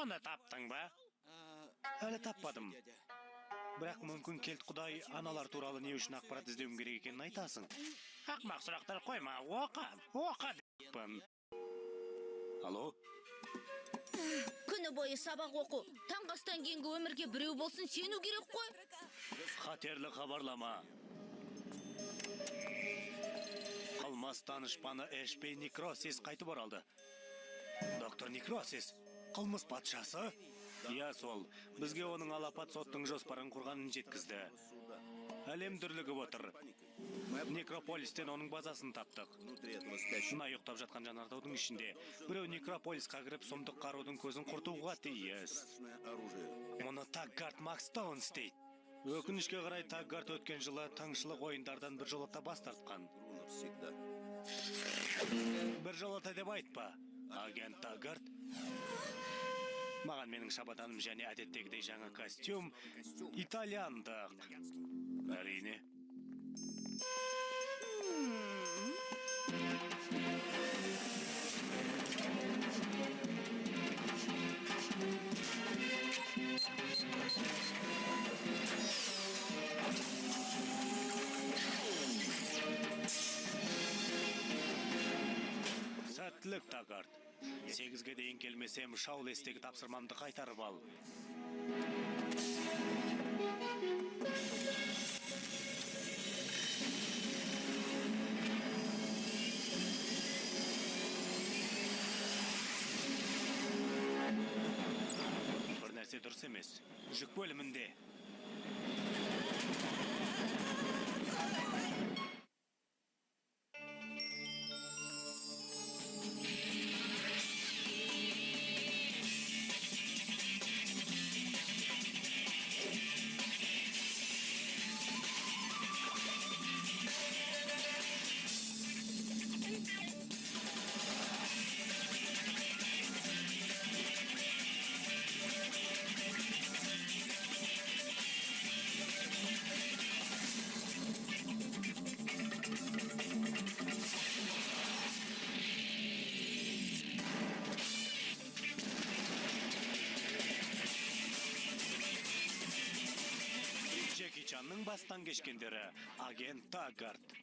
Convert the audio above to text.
Оны таптың ба? Әлі таппадым. Бірақ мүмкін келт құдай аналар туралы не үшін ақпарат іздеуім керек екенін айтасың. Ақмақ сұрақтар қойма, оқа деппін. Алло? Күні бойы сабақ оқу. Таңғы кейінгі өмірге біреу болсын сену керек қой. Қатерлі хабарлама. Қылмыс данышпаны Эшпей Некросис қайтып оралды. Доктор Некросис, қылмыс патшасы? Иә, сол. Бізге оның алапат соттың жоспарын құрғанын жеткізді. Әлем дүрлігіп отыр. Некрополистен оның базасын таптық. Шына ұйықтап жатқан жанардаудың ішінде. Біреу Некрополисқа кіріп сұмдық қарудың көзін құртуға тиіс. Мұны Таггарт Макстоун істейді. Өкінішке қарай Таггарт өткен жылы таңшылық ойындардан бір жолата бас тартқан. Бір жолата деп айтпа, агент Таггарт. Маған менің шабаданым және әдеттегідей жаңа костюм итальяндық. Әрине. Сәттілік, Таггарт. 8-ге дейін келмесем, Шаулестегі тапсырмамды қайтарып ал. Бір нәрсе дұрыс емес. Жүк бөлімінде. Джеки Чанның бастан кешкендері агент Таггарт.